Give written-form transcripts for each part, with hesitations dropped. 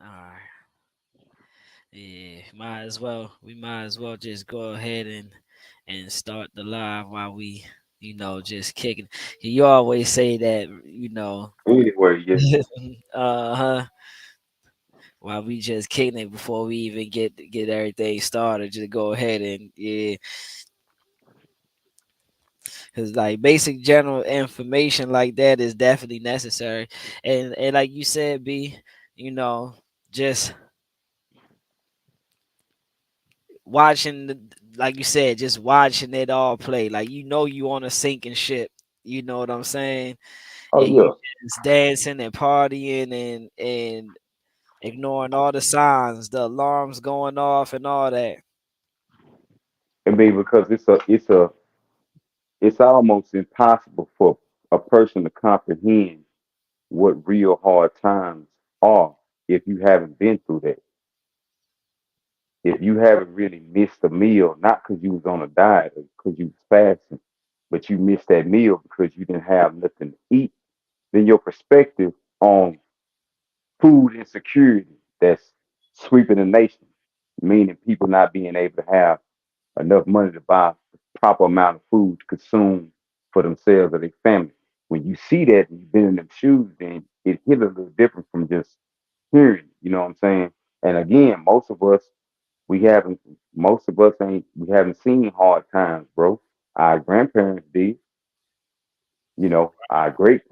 All right. Yeah, might as well. We might as well just go ahead and start the live while we, just kicking. You always say that, Anyway, yeah. uh-huh. While we just kicking it before we even get everything started, just go ahead and yeah, because like basic general information like that is definitely necessary, and like you said, B, you know, just watching like you said, just watching it all play. Like you on a sinking ship. You know what I'm saying? Oh And you yeah. just dancing and partying and ignoring all the signs, the alarms going off and all that. I mean, because it's almost impossible for a person to comprehend what real hard times are if you haven't been through that. If you haven't really missed a meal, not because you was on a diet or because you was fasting, but you missed that meal because you didn't have nothing to eat, then your perspective on food insecurity that's sweeping the nation, meaning people not being able to have enough money to buy the proper amount of food to consume for themselves or their family. When you see that and you've been in them shoes, then it hit a little different from just hearing, you know what I'm saying? And again, we haven't, most of us ain't, we haven't seen hard times, bro. Our grandparents did, our great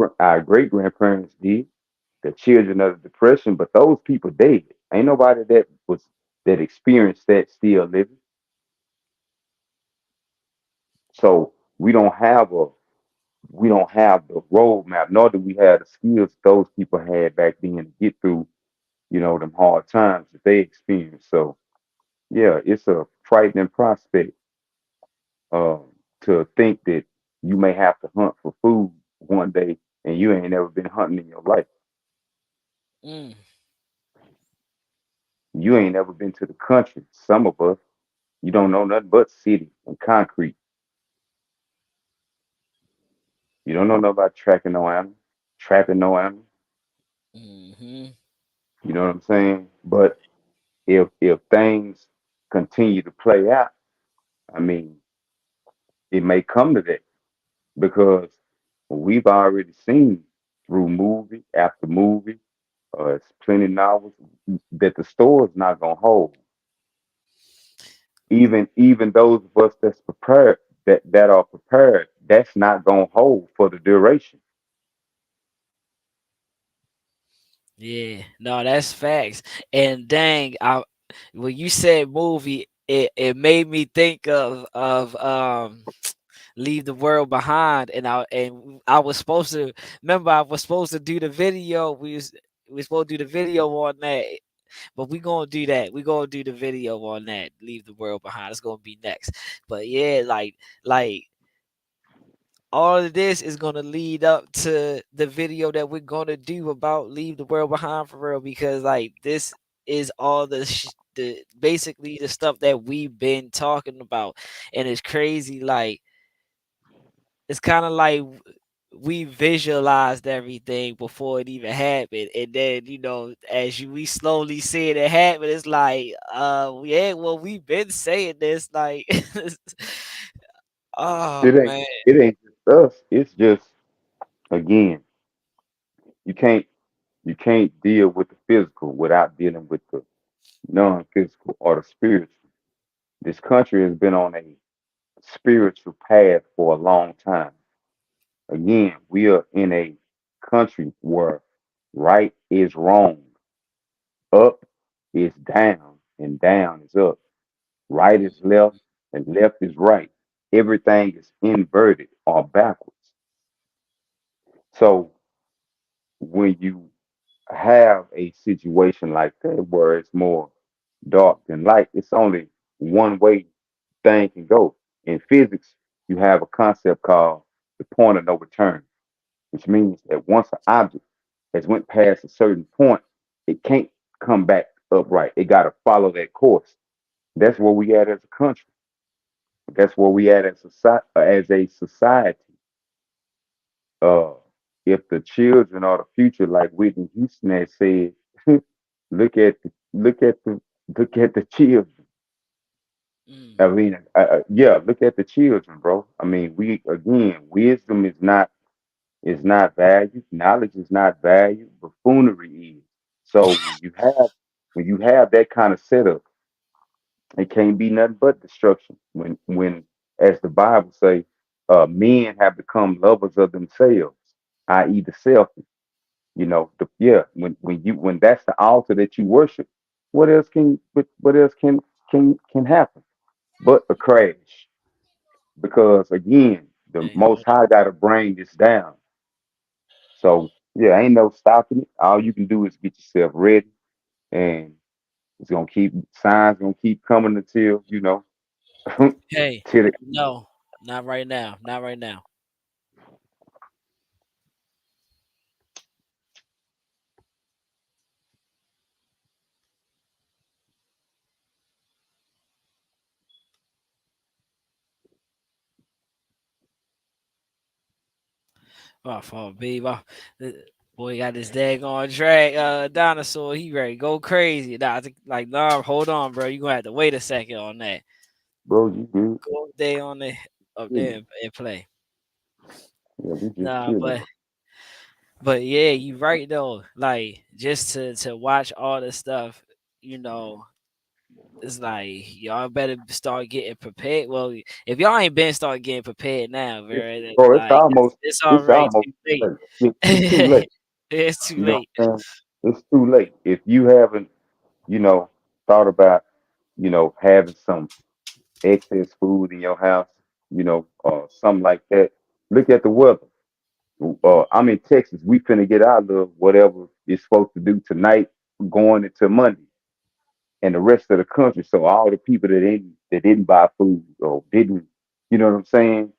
grandparents did, the children of the depression, but those people dead. Ain't nobody that experienced that still living. So we don't have the roadmap, nor do we have the skills those people had back then to get through, them hard times that they experienced. So yeah, it's a frightening prospect to think that you may have to hunt for food one day and you ain't never been hunting in your life. Mm, You ain't never been to the country. Some of us, you don't know nothing but city and concrete. You don't know nothing about tracking no animal, trapping no animal. hmm. You know what I'm saying? But if things continue to play out, I mean, it may come to that because we've already seen through movie after movie, it's plenty of novels that the store's not gonna hold. Even those of us that's prepared that are prepared, that's not gonna hold for the duration. Yeah, no, that's facts. And dang, when you said movie, it made me think of Leave the World Behind, and I was supposed to remember I was supposed to do the video. We was supposed to do the video on that, but we gonna do that. We gonna do the video on that. Leave the World Behind. It's gonna be next. But yeah, like all of this is going to lead up to the video that we're going to do about Leave the World Behind for real, because like this is all the basically the stuff that we've been talking about, and it's crazy. Like it's kind of like we visualized everything before it even happened, and then we slowly see it happen, it's like yeah, well, we've been saying this like oh It ain't man. it ain't just us. It's just again, you can't you can't deal with the physical without dealing with the non-physical or the spiritual. This country has been on a spiritual path for a long time. Again, we are in a country where right is wrong, up is down, and down is up. Right is left, and left is right. Everything is inverted or backwards. So when you have a situation like that where it's more dark than light, it's only one way thing can go. In physics, you have a concept called the point of no return, which means that once an object has went past a certain point, it can't come back upright. It got to follow that course. That's where we at as a country. That's where we at as a society. Uh, if the children are the future, like Whitney Houston has said, look at the look at the children. I Mm. mean, yeah, look at the children, bro. I mean, we again, wisdom is not valued, knowledge is not valued, buffoonery is. So when you have that kind of setup, it can't be nothing but destruction. When as the Bible say, men have become lovers of themselves, i.e. the selfish. You know, yeah, when that's the altar that you worship, what else can happen but a crash? Because again, the Hey, Most hold on. High got to bring this down. So yeah, ain't no stopping it. All you can do is get yourself ready, and it's gonna keep signs gonna keep coming until Hey, till the no, not right now. Not right now. My fault, babe. Boy got this daggone drag dinosaur. He ready to go crazy. Nah, I think, like, nah, hold on, bro. You gonna have to wait a second on that. bro. You good? Go up there on the up there Chilling. and play. Yeah, we just Nah, chilling. but yeah, you right though. Like just to watch all this stuff, you know, it's like y'all better start getting prepared. Well, if y'all ain't been start getting prepared now, bro, Bro, like it's it's already almost too too late. late. It's too late. It's too You know late. what I'm saying? It's too late. If you haven't, you know, thought about, having some excess food in your house, or something like that, look at the weather. Mm, I'm in Texas. We finna get our little whatever it's supposed to do tonight, going into Monday, and the rest of the country. So all the people that didn't buy food or didn't, you know what I'm saying?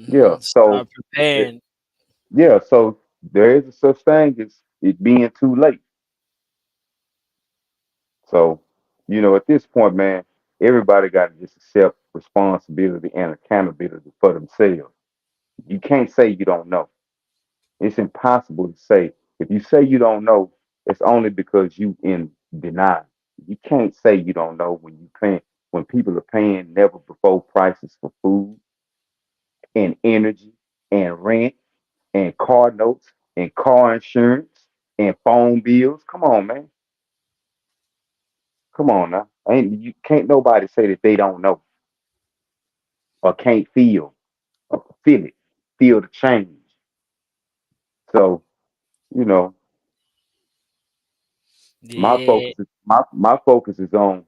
Yeah. Start So preparing. yeah. So there is a such thing as it being too late. So, at this point, man, everybody got to just accept responsibility and accountability for themselves. You can't say you don't know. It's impossible to say. If you say you don't know, it's only because you in denial. You can't say you don't know when people are paying never before prices for food and energy and rent and car notes and car insurance and phone bills. Come on, man. Come on now. Ain't you can't nobody say that they don't know or can't feel it, feel the change. So, you know, Yeah. my focus is on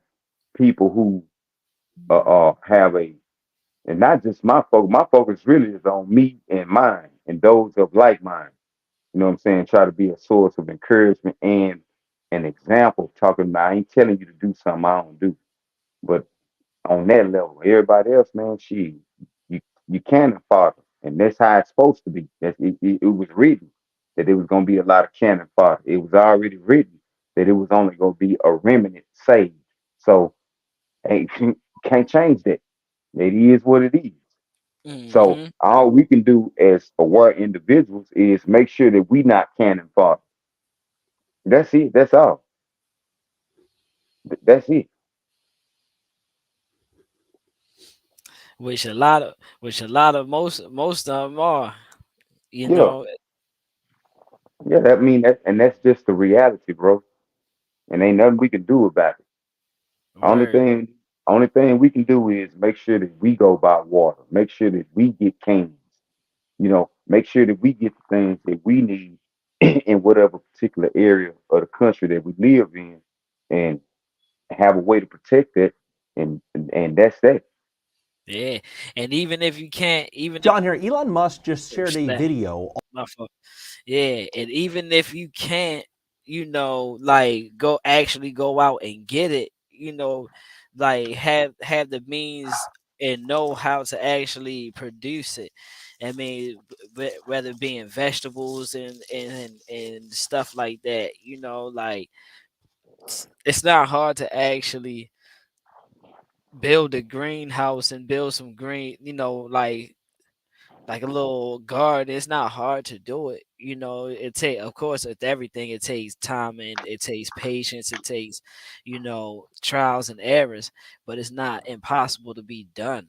people who have a and not just my focus. My focus really is on me and mine and those of like mind. You know what I'm saying? Try to be a source of encouragement and an example. Talking about, I ain't telling you to do something I don't do, but on that level, everybody else, man, you you cannon fodder, and that's how it's supposed to be. It was written that there was gonna be a lot of cannon fodder. It was already written that it was only gonna be a remnant saved. So, hey, can't change that. It is what it is. So hmm all we can do as aware individuals is make sure that we not cannon fodder. That's it. That's all. That's it. which a lot of most of them are. You Yeah. know. Yeah. That mean that, and that's just the reality, bro. And ain't nothing we can do about it. Only Word. thing, only thing we can do is make sure that we go by water. Make sure that we get cans. Make sure that we get the things that we need in whatever particular area of the country that we live in, and have a way to protect it. And that's that. Yeah. And even if you can't, even John here. Elon Musk just shared a if video. my fault. Yeah, and even if you can't, like go out and get it, like have the means and know how to actually produce it. I mean, whether it being vegetables and stuff like that, like it's not hard to actually build a greenhouse and build some green, like like a little garden. It's not hard to do it. You know, it take of course with everything it takes time and it takes patience. It takes, trials and errors, but it's not impossible to be done.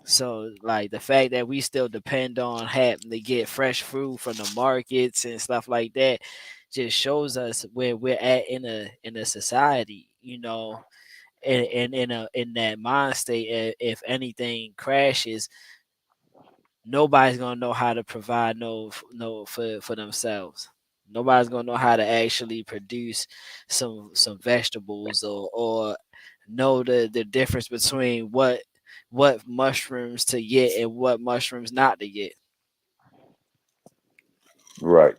So like the fact that we still depend on having to get fresh fruit from the markets and stuff like that just shows us where we're at in a society, and in that mind state. If anything crashes, nobody's gonna know how to provide no for themselves. Nobody's gonna know how to actually produce some vegetables or know the difference between what mushrooms to get and what mushrooms not to get. Right.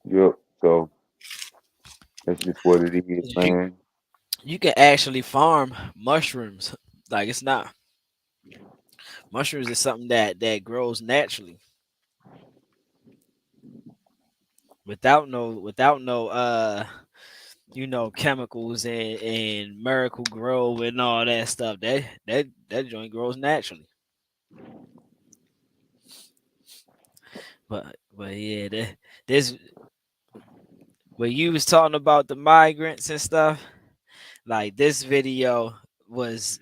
Yep. So that's just what it is, 'Cause man. you can actually farm mushrooms. Like it's not mushrooms is something that grows naturally without no chemicals and miracle grow and all that stuff. That joint grows naturally. But yeah, this when you was talking about the migrants and stuff, like was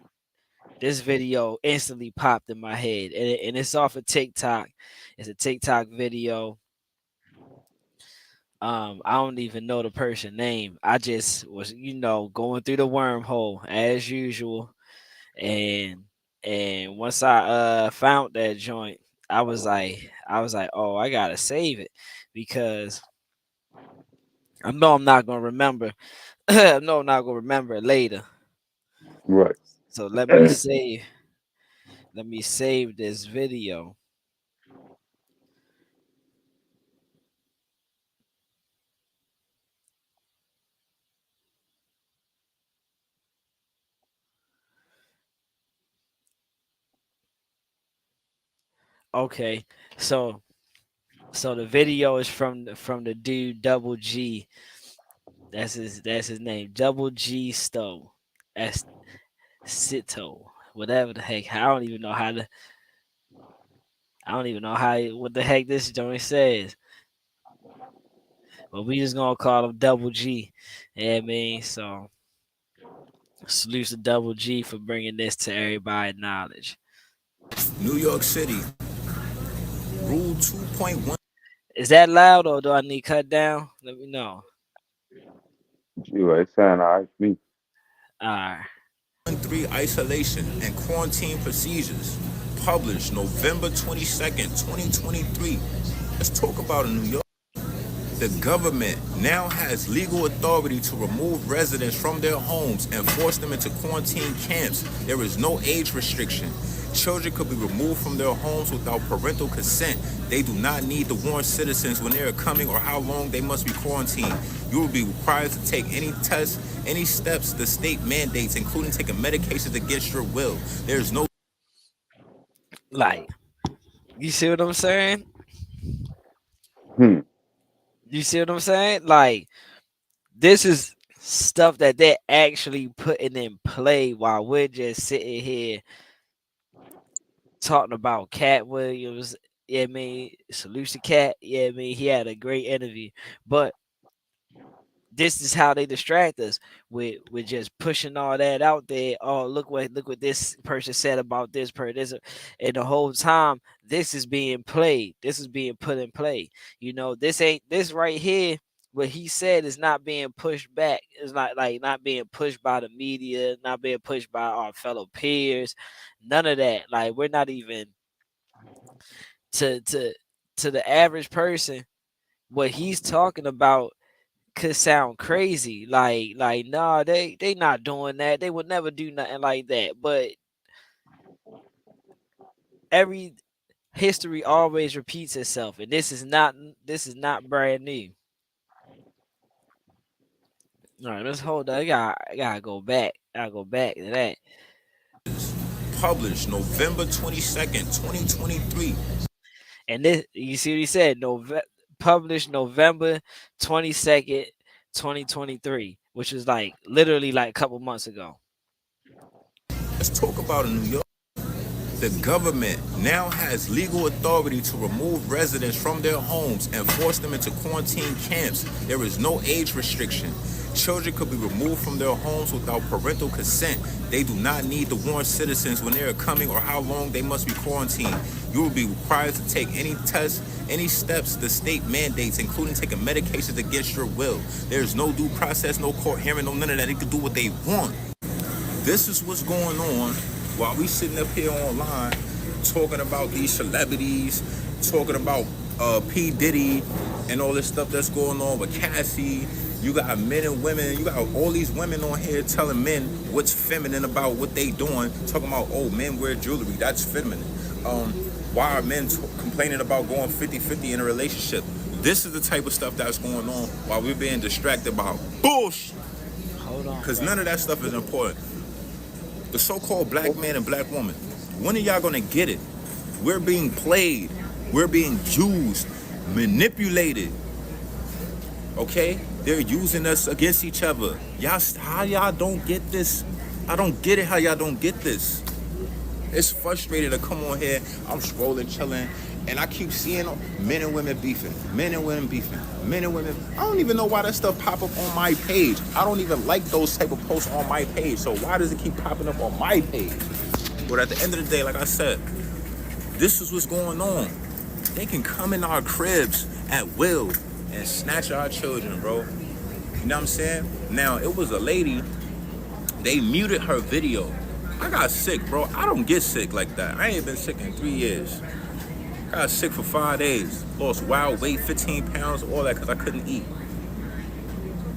this video instantly popped in my head, and it's off of TikTok. It's a TikTok video. I don't even know the person name. I just was, going through the wormhole as usual, and once I found that joint, I was like, oh, I gotta save it because I know I'm not gonna remember. I know I'm not gonna remember it later. Right. So let me save this video. Okay, so the video is from the dude Double G. That's his name, Double G Stowe. That's Sito, whatever the heck. I don't even know what the heck this joint says. But we just gonna call him Double G. Yeah, I mean, so salute to Double G for bringing this to everybody's knowledge. New York City, Rule 2.13 Is that loud or do I need cut down? Let me know. You it sound all right to me. Alright. Isolation and Quarantine Procedures, published November 22nd, 2023. Let's talk about in New York. The government now has legal authority to remove residents from their homes and force them into quarantine camps. There is no age restriction. Children could be removed from their homes without parental consent. They do not need to warn citizens when they are coming or how long they must be quarantined. You will be required to take any tests, any steps the state mandates, including taking medications against your will. There is no Like, you see what I'm saying? Hmm. You see what I'm saying? Like, this is stuff that they're actually putting in play while we're just sitting here talking about Cat Williams. Yeah, I mean, salute to Cat. Yeah, I mean, he had a great interview. But this is how they distract us with just pushing all that out there. Oh, look what this person said about this person. And the whole time this is being played. This is being put in play. This right here. What he said is not being pushed back. It's not like not being pushed by the media, not being pushed by our fellow peers. None of that. Like we're not even to the average person. What he's talking about could sound crazy. Like nah, they not doing that. They would never do nothing like that. But every history always repeats itself, and this is not brand new. All right, let's hold that. I gotta go back. I gotta go back to that. published November 22nd, 2023. And this, you see what he said? Published November 22nd, 2023, which was like literally like a couple months ago. Let's talk about in New York. The government now has legal authority to remove residents from their homes and force them into quarantine camps. There is no age restriction. Children could be removed from their homes without parental consent. They do not need to warn citizens when they are coming or how long they must be quarantined. You will be required to take any tests, any steps the state mandates, including taking medications against your will. There is no due process, no court hearing, no none of that. They can do what they want. This is what's going on while we sitting up here online talking about these celebrities, talking about P. Diddy and all this stuff that's going on with Cassie. You got men and women, you got all these women on here telling men what's feminine about what they doing, talking about, oh, men wear jewelry, that's feminine. Why are men complaining about going 50-50 in a relationship? This is the type of stuff that's going on while we're being distracted by bullshit. Hold on, Because bro. none of that stuff is important. The so-called black man and black woman, when are y'all gonna get it? We're being played. We're being used, manipulated. Okay? They're using us against each other. How y'all don't get this? I don't get it how y'all don't get this. It's frustrating to come on here. I'm scrolling, chilling, and I keep seeing men and women beefing, men and women beefing, men and women. I don't even know why that stuff pop up on my page. I don't even like those type of posts on my page. So why does it keep popping up on my page? But at the end of the day, like I said, this is what's going on. They can come in our cribs at will and snatch our children, bro. You know what I'm saying? Now, it was a lady, they muted her video. I got sick, bro. I don't get sick like that. I ain't been sick in 3 years. Got sick for 5 days. Lost wild weight, 15 pounds, all that because I couldn't eat.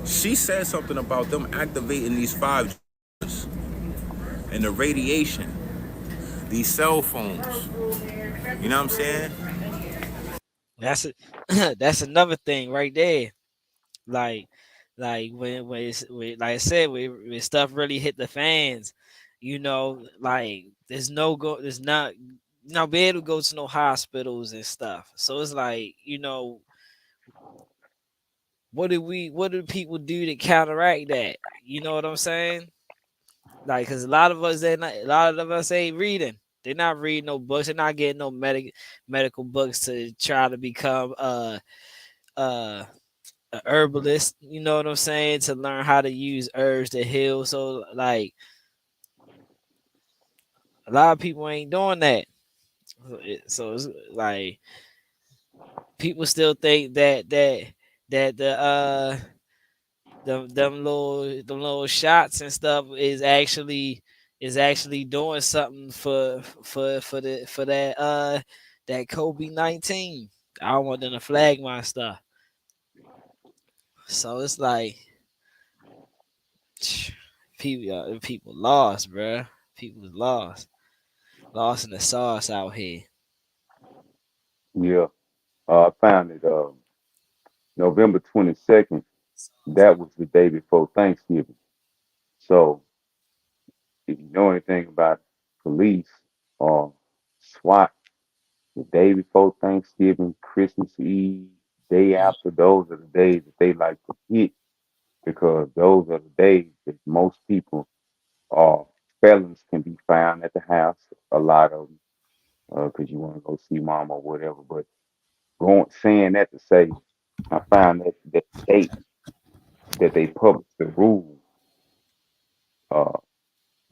She said something about them activating these 5Gs and the radiation, these cell phones. You know what I'm saying? That's it. That's another thing right there. Like, when like I said, when stuff really hit the fans, like there's not be able to go to no hospitals and stuff. So it's like, what do people do to counteract that? You know what I'm saying? Like, cause a lot of us ain't reading. They're not reading no books. They're not getting no medical books to try to become uh a herbalist. You know what I'm saying? To learn how to use herbs to heal. So like a lot of people ain't doing that. So it's like people still think that them little shots and stuff is actually doing something for that COVID-19. I don't want them to flag my stuff. So it's like people lost, bruh. People lost in the sauce out here. Yeah. I found it November 22nd. That was the day before Thanksgiving. So if you know anything about police or SWAT, the day before Thanksgiving, Christmas Eve, day Mm. after, those are the days that they like to hit because those are the days that most people or felons can be found at the house. A lot of them, because you want to go see mom or whatever. But going saying that to say, I found that date that they published the rule uh,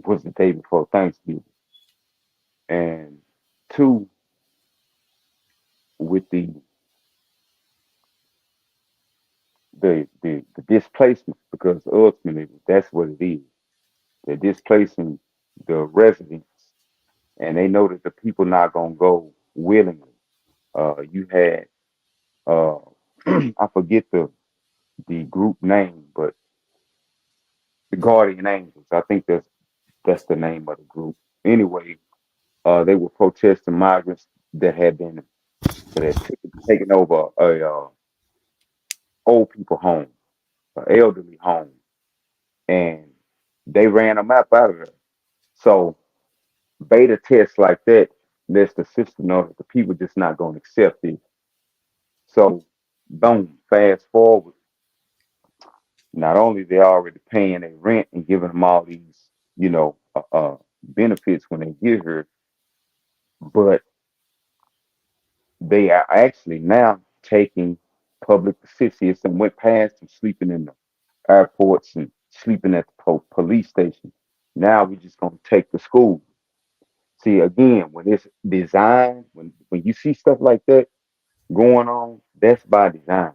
was the day before Thanksgiving, and two with the displacement because ultimately that's what it is. They're displacing the residents, and they know that the people not gonna go willingly. You had I forget the group name, but the Guardian Angels. I think that's the name of the group. Anyway, they were protesting migrants that had been that had taken over a old people home, an elderly home, and they ran them out of there. So beta tests like that lets the system know that the people just not going to accept it. So boom, fast forward. Not only they already paying their rent and giving them all these, benefits when they get here, but they are actually now taking public assistance and went past and sleeping in the airports and sleeping at the police station. Now we just gonna take the school. See again, when it's designed, when you see stuff like that going on, that's by design.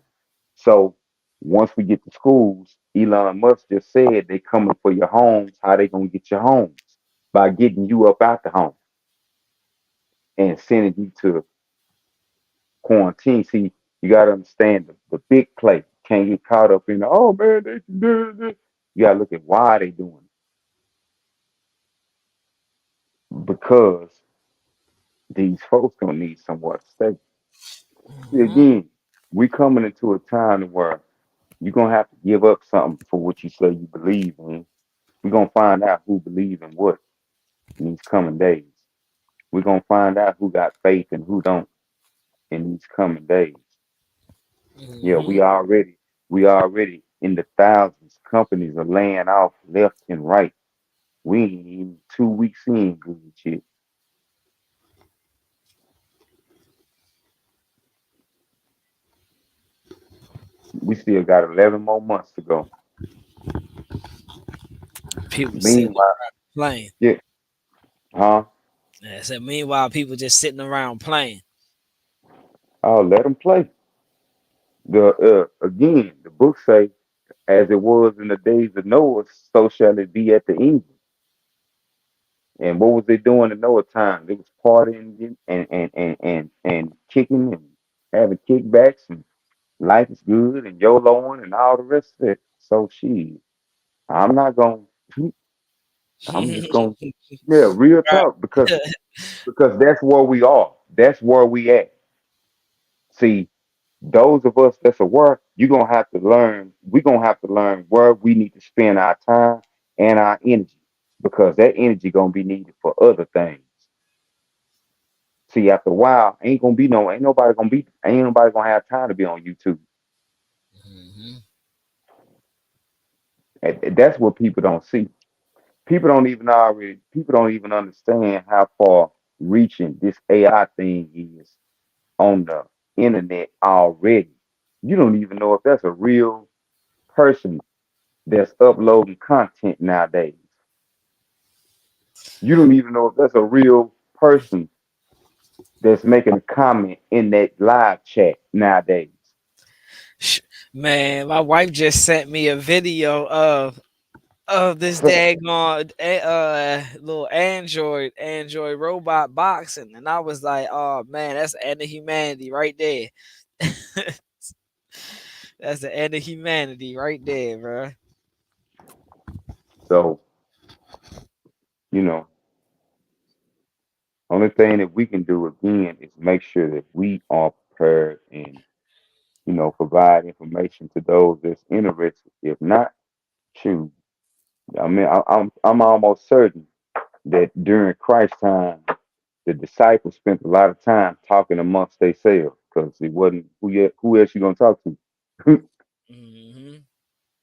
So once we get to schools, Elon Musk just said they coming for your homes. How they gonna get your homes? By getting you up out the home and sending you to quarantine. See, you gotta understand the big play. Can't get caught up in the, oh man, they can do this. You gotta look at why they doing it. Because these folks gonna need somewhere to stay. See, Mhm. again, we coming into a time where you're gonna have to give up something for what you say you believe in. We're gonna find out who believe in what in these coming days. We're gonna find out who got faith and who don't in these coming days. Yeah, Mhm. we already in the thousands. Companies are laying off left and right. We ain't even 2 weeks in good shit. We still got 11 more months to go. People sitting Meanwhile, playing. yeah, huh? Yeah, so meanwhile, people just sitting around playing. Oh, let them play. Again, the book say, as it was in the days of Noah, so shall it be at the end. And what was they doing in Noah time? They was partying and kicking and having kickbacks and life is good and YOLOing and all the rest of it. So she, I'm not gonna. I'm just gonna, yeah, real talk because that's where we are. That's where we at. See, those of us that's aware, you're gonna have to learn. We're gonna have to learn where we need to spend our time and our energy because that energy gonna be needed for other things. See, after a while, ain't nobody gonna have time to be on YouTube. Mhm. And that's what people don't see. People don't even understand how far reaching this AI thing is on the internet already. You don't even know if that's a real person that's uploading content nowadays. You don't even know if that's a real person that's making a comment in that live chat nowadays. Sh- Man, my wife just sent me a video of this daggone little android robot boxing, and I was like, oh man, that's the end of humanity right there. That's the end of humanity right there, bro. So, you know, only thing that we can do again is make sure that we are prepared and, provide information to those that's interested. If not, shoot. I mean, I'm almost certain that during Christ's time, the disciples spent a lot of time talking amongst themselves because it wasn't who else you gonna talk to? Hmm.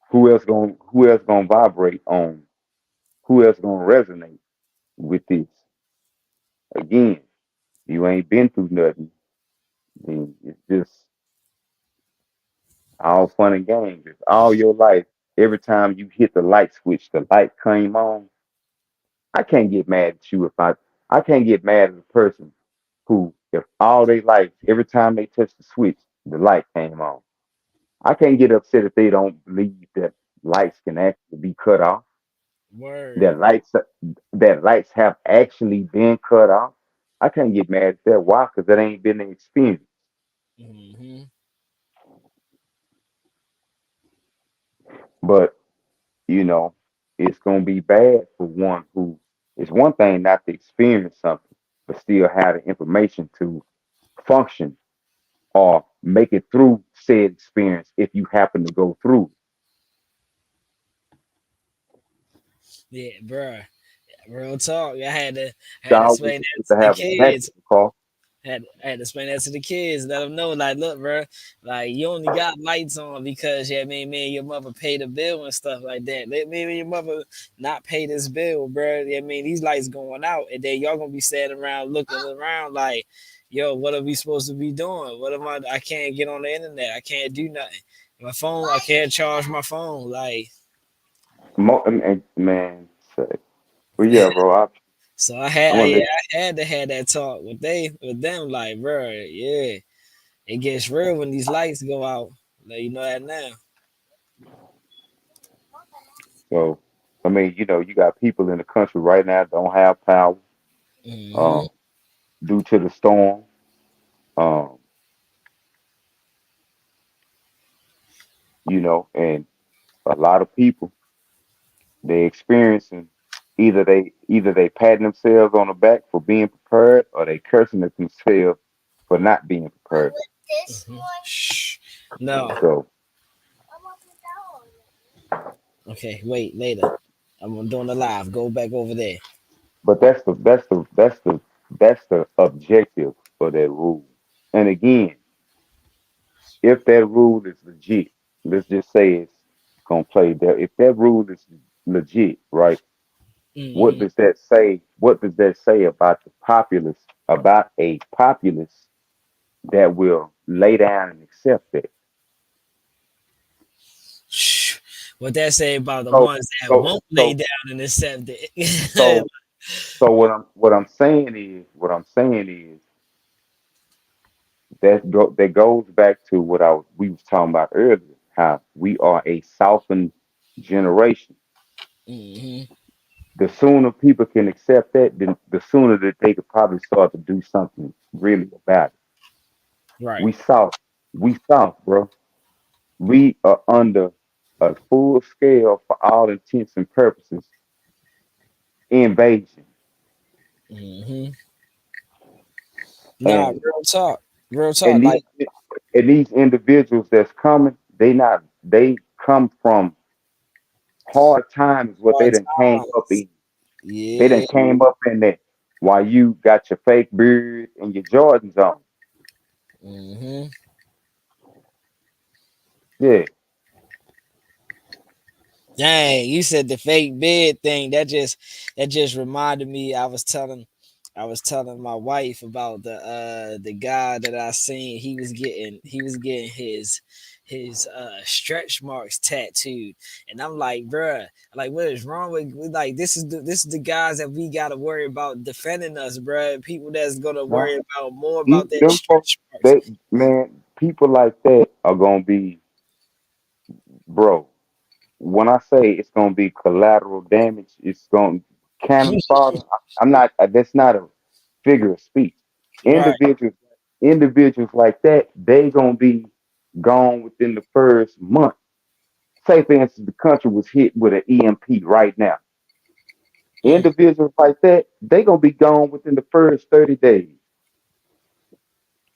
Who else gonna vibrate on? Who else gonna resonate with this? Again, you ain't been through nothing. Then it's just all fun and games. It's all your life. Every time you hit the light switch, the light came on. I can't get mad at you if I can't get mad at a person who, if all their life, every time they touch the switch, the light came on. I can't get upset if they don't believe that lights can actually be cut off. Word. That lights have actually been cut off. I can't get mad at that. Why? Because that ain't been an experience. Hmm. But you know, it's gonna be bad for one who it's one thing not to experience something, but still have the information to function or make it through said experience if you happen to go through. Yeah, bro. Real talk. I had to It's always explain good that to to the have a backup kids. call. Had to explain that to the kids, let them know, like, look, bro, like you only got lights on because yeah, me and your mother pay the bill and stuff like that. Let me and your mother not pay this bill, bro. I mean, these lights going out, and then y'all gonna be standing around looking around like, yo, what are we supposed to be doing? What am I? I can't get on the internet. I can't do nothing. My phone, I can't charge my phone. Like, Man, say, but yeah, bro, so I'm gonna yeah, let I had to have that talk with them, like, bro, yeah. It gets real when these lights go out. Let you know that now. so. I mean, you got people in the country right now that don't have power, Hmm. um, due to the storm. Um, and a lot of people they experiencing either they patting themselves on the back for being prepared or they cursing at themselves for not being prepared. Shh. No. So, Okay. Wait. Later. I'm doing the live. Go back over there. but that's the objective for that rule. And again, if that rule is legit, let's just say it's gonna play there. If that rule is legit, right? What Hmm. does that say? What does that say about the populace? About a populace that will lay down and accept it. Shh. What that say about the So, ones that so, won't lay so, down and accept it? so, so what I'm saying is that goes back to what we was talking about earlier. How we are a softened generation. Hmm. The sooner people can accept that, then the sooner that they could probably start to do something really about it. Right. We soft, we soft, bro. We are under a full scale, for all intents and purposes, invasion. Hmm. Nah, And real talk. Real talk. and Like, these individuals that's coming, they come from hard times what they hard done came up times. in. They done Yeah. came up in that while you got your fake beard and your Jordans on. Hmm. Yeah. Dang, you said the fake bed thing. That just reminded me. I was telling my wife about the guy that I seen. He was getting his stretch marks tattooed, and I'm like, bruh, like what is wrong like this is the guys that we gotta worry about defending us, bruh. People that's gonna Now, worry about more about their them folks, stretch marks. they man, people like that are gonna be, bro. When I say it's gonna be collateral damage, it's gonna cannon fodder. I'm not. That's not a figure of speech. Right. Individuals, individuals like that, they gonna be gone within the first month. Say, for instance, the country was hit with an EMP right now. Mm, Individuals like that, they gonna be gone within the first 30 days.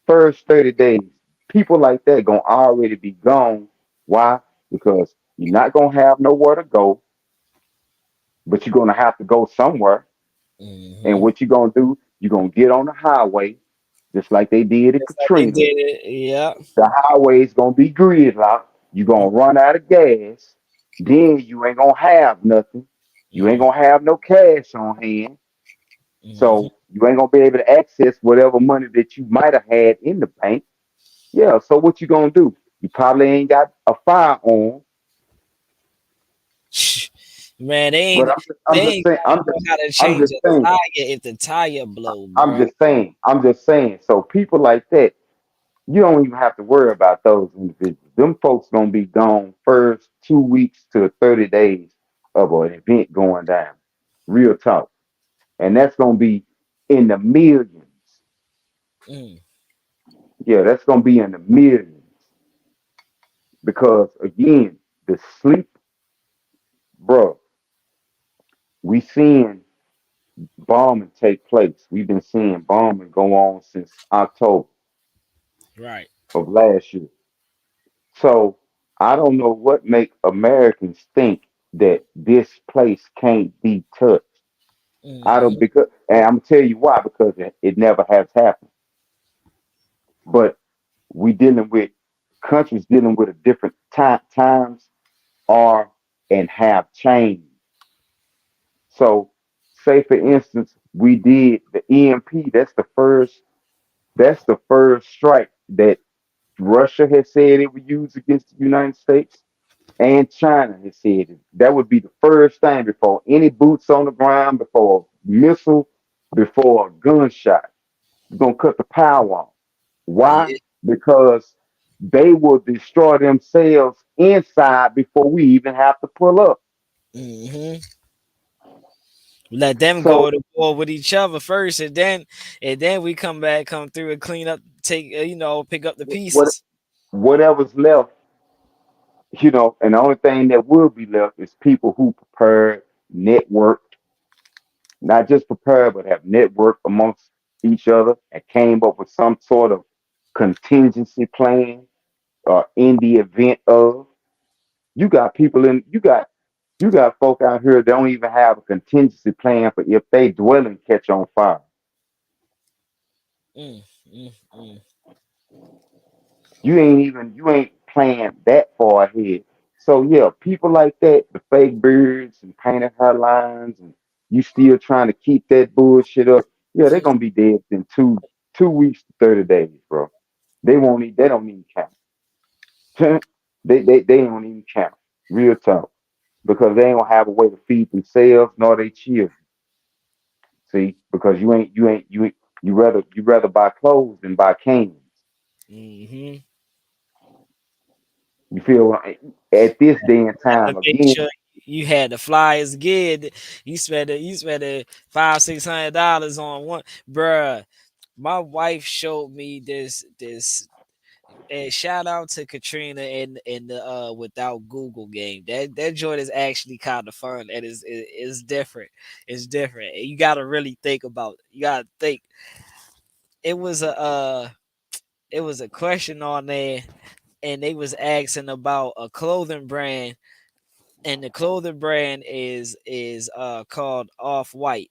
First 30 days. People like that gonna already be gone. Why? Because you're not gonna have nowhere to go, but you're gonna have to go somewhere. And mm-hmm. what you gonna do? You're gonna get on the highway, just like they did at Just like they Katrina. did it. Yeah. The highway is gonna be gridlocked. You're gonna run out of gas. Then you ain't gonna have nothing. You ain't Mm-hmm. gonna have no cash on hand. Mm-hmm. So you ain't gonna be able to access whatever money that you might have had in the bank. Yeah. So what you gonna do? You probably ain't got a firearm. Man, they But ain't I'm just, they I'm just ain't saying. gonna know how to I'm change just a saying. tire if the tire blow, I'm bro. just saying. I'm just saying. So people like that, you don't even have to worry about those individuals. Them folks gonna be gone first 2 weeks to 30 days of an event going down. Real talk. And that's gonna be in the millions. Mm, Yeah, that's gonna be in the millions. Because again, the sleep, bro, we seeing bombing take place. We've been seeing bombing go on since October right. of last year. So I don't know what make Americans think that this place can't be touched. I don't Mm-hmm. because and I'm gonna tell you why, because it never has happened. But we dealing with countries dealing with a different times are and have changed. So, say for instance, we did the EMP. That's the first strike that Russia has said it would use against the United States, and China has said it. That would be the first thing before any boots on the ground, before a missile, before a gunshot. We're gonna cut the power off. Why? Yeah. Because they will destroy themselves inside before we even have to pull up. Hmm. Let them So go to war with each other first, and then we come through and clean up, take pick up the what pieces. whatever's left, and the only thing that will be left is people who prepared, networked, not just prepared, but have networked amongst each other and came up with some sort of contingency plan in the event of. You got people in you got folk out here that don't even have a contingency plan for if they dwelling catch on fire. Mm, mm, mm, You ain't planned that far ahead. So yeah, people like that, the fake beards and painted hairlines, and you still trying to keep that bullshit up. Yeah, they're gonna be dead in 2 weeks to 30 days, bro. They don't even count. They don't even count. Real talk. Because they ain't gonna have a way to feed themselves nor their children. See, because you rather buy clothes than buy cans. mm-hmm. You feel at this day and To time make again. sure you had the flyers good. You spent $500-600 on one, bruh. My wife showed me this. And shout out to Katrina in the without Google game. That joint is actually kind of fun. It is different. It's different. And you gotta really think about. You gotta think. It was a it was a question on there, and they was asking about a clothing brand, and the clothing brand is called Off White.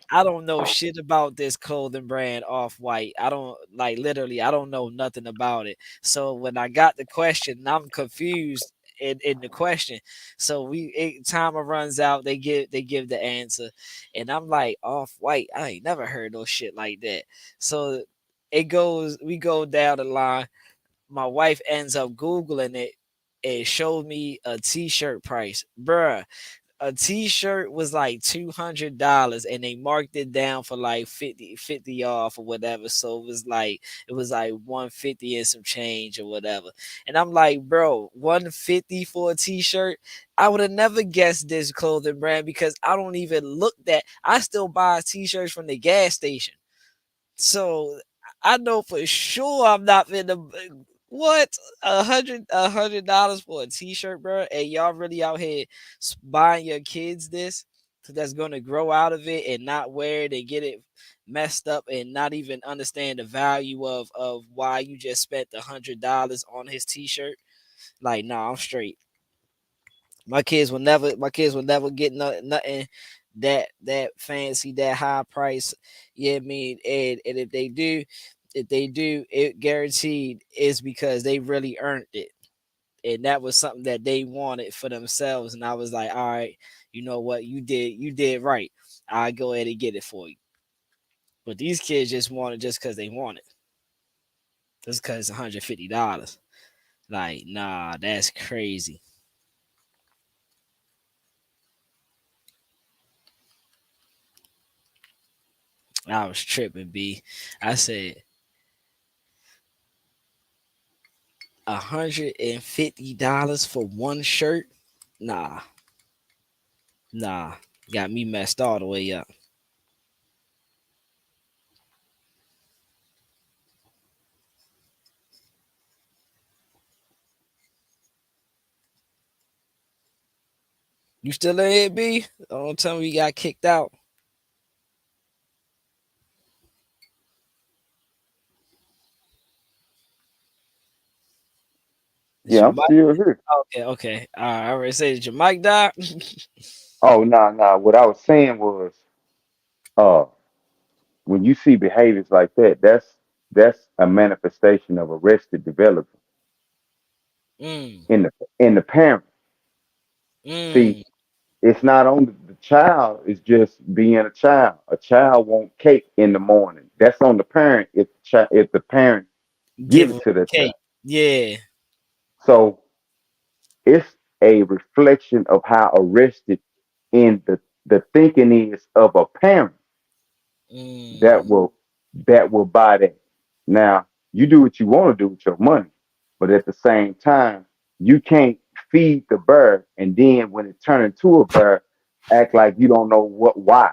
I don't know shit about this clothing brand Off White. I don't like literally. I don't know nothing about it. So when I got the question, I'm confused in the question. So timer runs out. They give the answer, and I'm like Off White. I ain't never heard no shit like that. So it goes. We go down the line. My wife ends up googling it. It showed me a t-shirt price, bruh. A t-shirt was like $200 and they marked it down for like 50 off or whatever. So it was like 150 and some change or whatever. And I'm like, bro, 150 for a t-shirt? I would have never guessed this clothing brand because I don't even look that. I still buy t-shirts from the gas station. So I know for sure I'm not finna what $100 for a t-shirt, bro. And y'all really out here buying your kids this that's gonna grow out of it and not wear it and get it messed up and not even understand the value of why you just spent $100 on his t-shirt. Like, nah, I'm straight. My kids will never get nothing that fancy, that high price. Yeah, I mean, and if they do, it guaranteed is because they really earned it. And that was something that they wanted for themselves. And I was like, all right, you know what, you did right. I'll go ahead and get it for you. But these kids just want it just because they want it. Just because it's $150. Like, nah, that's crazy. I was tripping, B. I said $150 for one shirt? Nah, nah. Got me messed all the way up. You still in here, B? Don't tell me you got kicked out. Did Yeah, your I'm mic? still here. Okay, okay. I already said, did your mic die? Oh no, no. What I was saying was, uh, when you see behaviors like that, That's a manifestation of arrested development Mm, in the parent. See, mm, it's not only the child is just being a child. A child want cake in the morning. That's on the parent if the parent give give it them to the child. cake. Yeah. So it's a reflection of how arrested in the thinking is of a parent that Mm, will buy that. Now, you do what you want to do with your money, but at the same time, you can't feed the bird and then when it turns into a bird, act like you don't know why.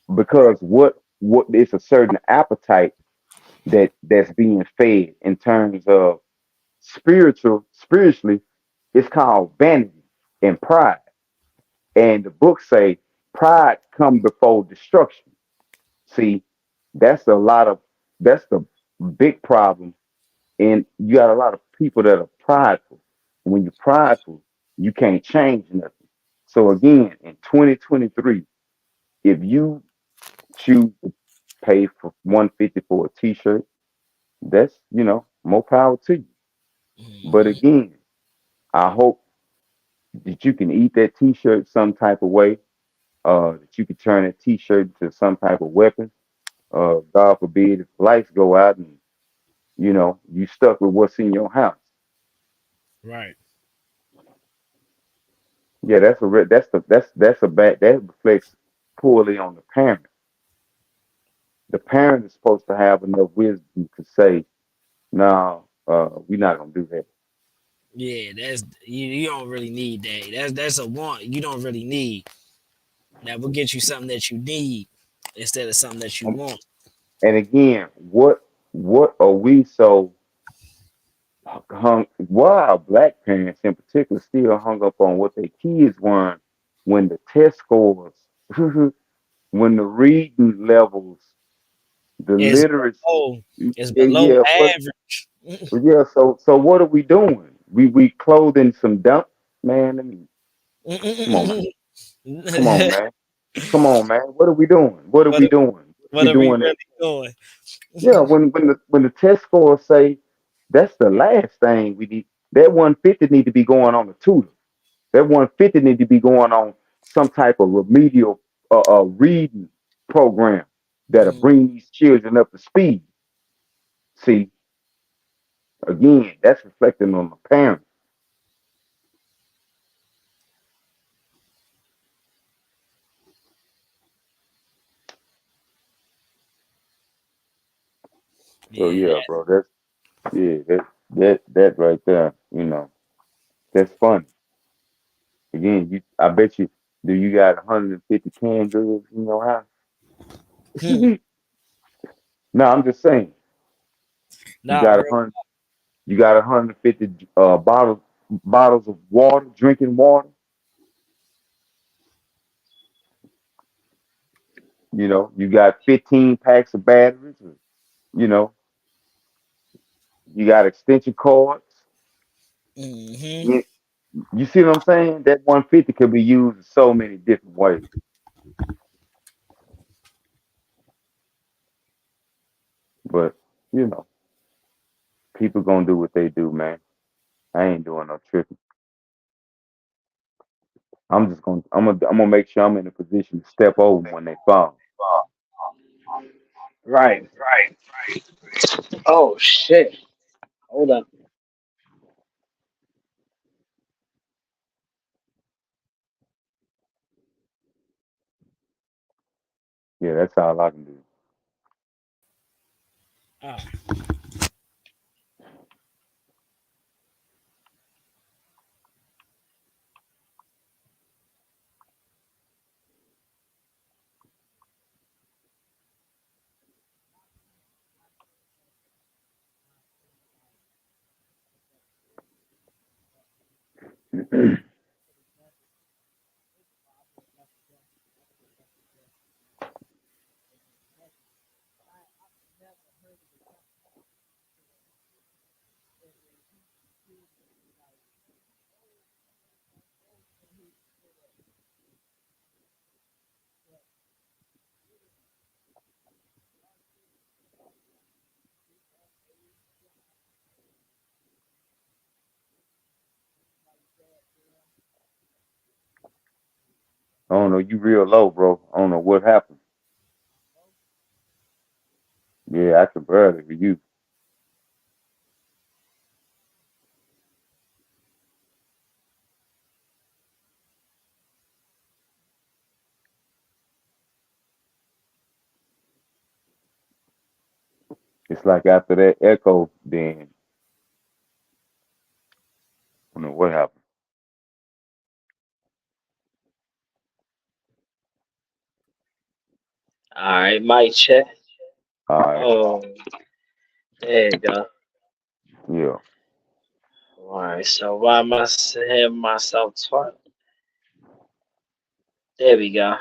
right. Because what it's a certain appetite that's being fed in terms of spiritually, it's called vanity and pride. And the books say pride come before destruction. See, that's a lot of that's the big problem. And you got a lot of people that are prideful. When you're prideful, you can't change nothing. So again, in 2023, if you choose to pay for 150 for a t-shirt, that's more power to you. But Hmm. again, I hope that you can eat that t-shirt some type of way, that you can turn that t-shirt into some type of weapon. God forbid if lights go out and you stuck with what's in your house. Right. Yeah, that's a bad that reflects poorly on the parent. The parent is supposed to have enough wisdom to say, no, we're not gonna do that. Yeah, that's you don't really need that. That's a want you don't really need. That will get you something that you need instead of something that you want. And again, what are we so why are black parents in particular still hung up on what their kids want when the test scores, when the reading levels, the It's literacy, below it's yeah, below yeah, average. yeah. So what are we doing? We clothing some dump, man. I mean, come on, man. Come on, man. Come on, man. What are we doing? What are what we are, doing? What are what we are we doing that? really doing? Yeah, when the test scores say that's the last thing we need. That 150 need to be going on a tutor. That 150 need to be going on some type of remedial reading program that'll Mm, bring these children up to speed. See, again, that's reflecting on the parents. So yeah, yeah, bro, that right there, that's fun. Again, I bet you, do you got 150 canned goods in your house? hmm. No, I'm just saying. You Nah, got 100. You got 150 bottles of water, drinking water. You got 15 packs of batteries. You know, you got extension cords. hmm. You, you see what I'm saying? That 150 could be used in so many different ways. But you know, people gonna do what they do, man. I ain't doing no tripping. I'm gonna make sure I'm in a position to step over 'em when they fall. Right, right. Oh shit. Hold up. Yeah, that's all I can do. Ah, I don't know. You real low, bro. I don't know what happened. Yeah, I can barely hear you. It's like after that echo, then I don't know what happened. All right, mic check. All right. Oh, there you go. Yeah. All right, so why am I having myself talk? There we go.